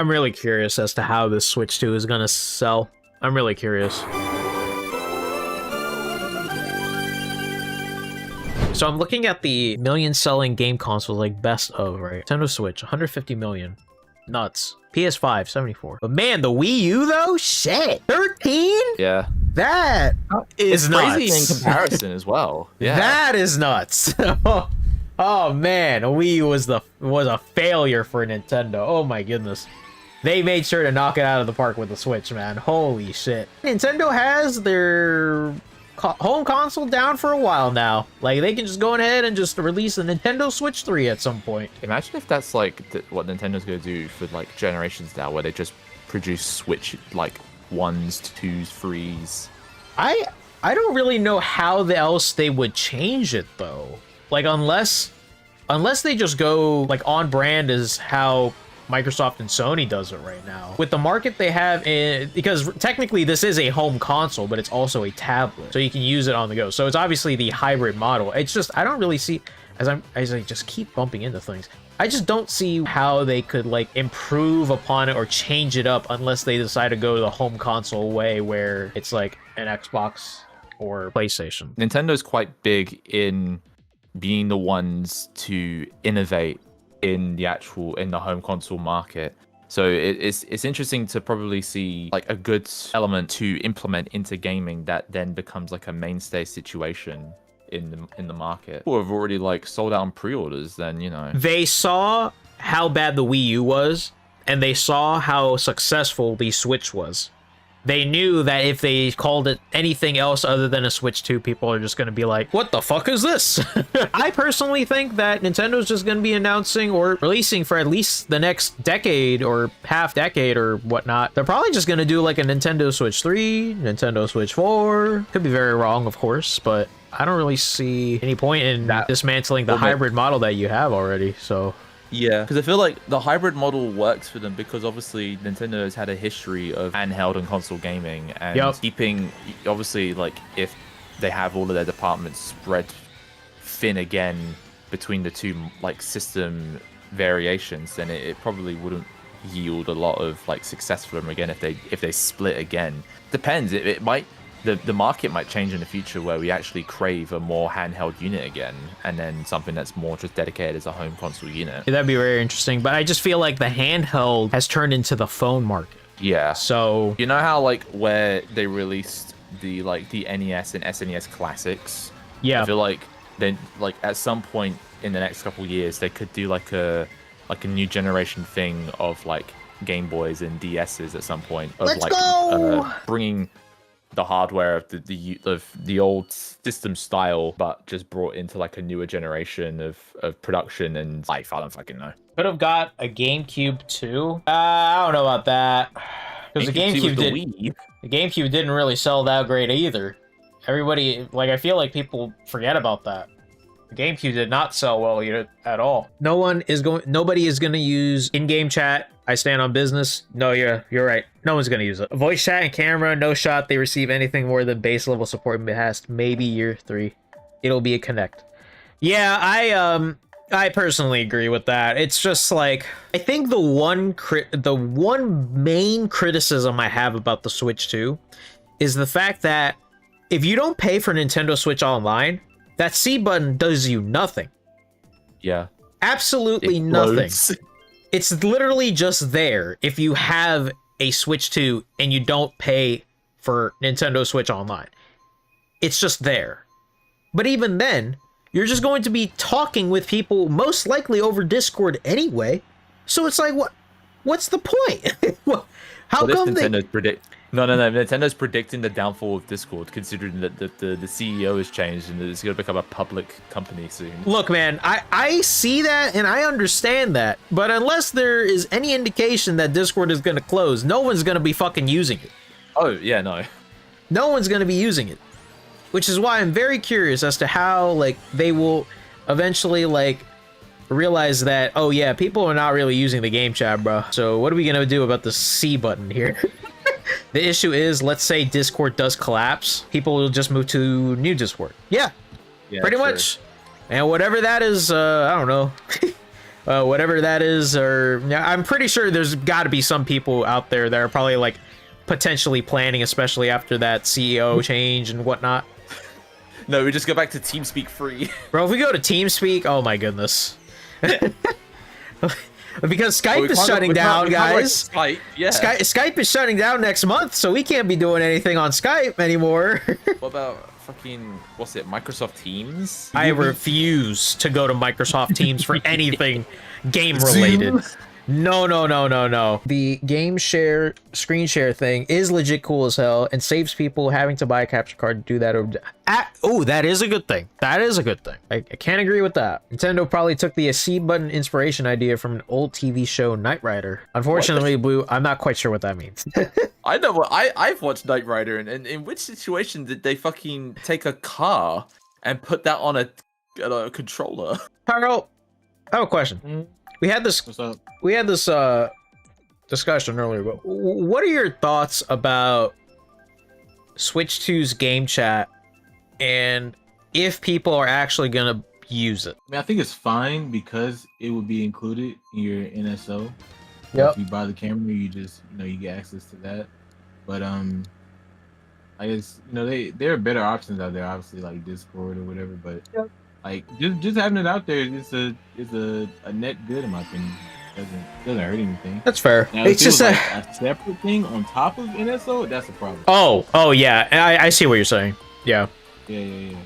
I'm really curious as to how this Switch 2 is gonna sell. I'm really curious. So I'm looking at the million-selling game consoles, like best of, right? Nintendo Switch, 150 million. Nuts. PS5, 74. But man, the Wii U though? Shit. 13? Yeah. That is nuts. Crazy in comparison as well. Yeah. That is nuts. Oh man, Wii U was a failure for Nintendo. Oh my goodness. They made sure to knock it out of the park with the Switch, man. Holy shit. Nintendo has their home console down for a while now. Like, they can just go ahead and just release a Nintendo Switch 3 at some point. Imagine if that's like what Nintendo's gonna do for like generations now, where they just produce Switch like 1s, 2s, 3s. I don't really know how else they would change it though. Like, unless they just go like on brand as how Microsoft and Sony does it right now. With the market they have because technically this is a home console, but it's also a tablet. So you can use it on the go. So it's obviously the hybrid model. It's just, I don't really see, as I just keep bumping into things, I just don't see how they could like improve upon it or change it up unless they decide to go the home console way where it's like an Xbox or PlayStation. Nintendo's quite big in being the ones to innovate in the home console market. So it's interesting to probably see like a good element to implement into gaming that then becomes like a mainstay situation in the market. People have already like sold out on pre-orders, then, you know. They saw how bad the Wii U was, and they saw how successful the Switch was. They knew that if they called it anything else other than a Switch 2, people are just going to be like, what the fuck is this? I personally think that Nintendo's just going to be announcing or releasing for at least the next decade or half decade or whatnot. They're probably just going to do like a Nintendo Switch 3, Nintendo Switch 4. Could be very wrong, of course, but I don't really see any point in dismantling the hybrid model that you have already, so... Yeah, because I feel like the hybrid model works for them because obviously Nintendo has had a history of handheld and console gaming, and keeping, obviously, like, if they have all of their departments spread thin again between the two like system variations, then it probably wouldn't yield a lot of like success for them again if they split again. Depends. It might. The market might change in the future where we actually crave a more handheld unit again, and then something that's more just dedicated as a home console unit. That'd be very interesting, but I just feel like the handheld has turned into the phone market. Yeah. So you know how like where they released the NES and SNES classics? Yeah. I feel like then like at some point in the next couple years they could do like a new generation thing of like Game Boys and DSs at some point of bringing the hardware of the old system style, but just brought into like a newer generation of production and life. I don't fucking know. Could have got a GameCube too. I don't know about that, because the GameCube didn't really sell that great either. Everybody, like, I feel like people forget about that. The GameCube did not sell well at all. Nobody is going to use in-game chat. I stand on business. No, you're right. No one's going to use it. Voice chat and camera, no shot they receive anything more than base level support past maybe year 3. It'll be a Connect. Yeah, I personally agree with that. It's just like, I think the one main criticism I have about the Switch 2 is the fact that if you don't pay for Nintendo Switch Online, that C button does you nothing. Yeah. Absolutely nothing. It's literally just there if you have a Switch 2 and you don't pay for Nintendo Switch Online. It's just there. But even then, you're just going to be talking with people most likely over Discord anyway. So it's like, what's the point? How come Nintendo's predicting the downfall of Discord, considering that the CEO has changed and it's going to become a public company soon. Look, man, I see that and I understand that, but unless there is any indication that Discord is going to close, no one's going to be fucking using it. Oh, yeah, no. No one's going to be using it, which is why I'm very curious as to how, like, they will eventually, like, realize that, oh yeah, people are not really using the game chat, bro. So what are we going to do about the C button here? The issue is, let's say Discord does collapse, people will just move to new Discord. Yeah, pretty much. And whatever that is, I don't know. whatever that is, or I'm pretty sure there's got to be some people out there that are probably like potentially planning, especially after that CEO change and whatnot. No, we just go back to TeamSpeak free. Bro, if we go to TeamSpeak, oh my goodness. Because Skype is shutting down, guys. Skype, yeah. Skype is shutting down next month, so we can't be doing anything on Skype anymore. What about fucking, what's it, Microsoft Teams? I refuse to go to Microsoft Teams for anything game-related. No. The game share, screen share thing is legit cool as hell and saves people having to buy a capture card to do that. Oh, that is a good thing. That is a good thing. I can't agree with that. Nintendo probably took the C button inspiration idea from an old TV show, Knight Rider. Unfortunately, Blue, I'm not quite sure what that means. I know what I've watched Knight Rider, and in which situation did they fucking take a car and put that on a controller? Tyrell, I have a question. We had this discussion earlier, but what are your thoughts about Switch 2's GameChat and if people are actually gonna use it? I mean, I think it's fine because it would be included in your NSO. Yep. If you buy the camera, you just you get access to that. But I guess there are better options out there, obviously like Discord or whatever. But like just having it out there is a net good in my opinion. Doesn't hurt anything. That's fair. Now, it's just like a separate thing on top of NSO. That's a problem. Oh yeah. I see what you're saying. Yeah. Yeah.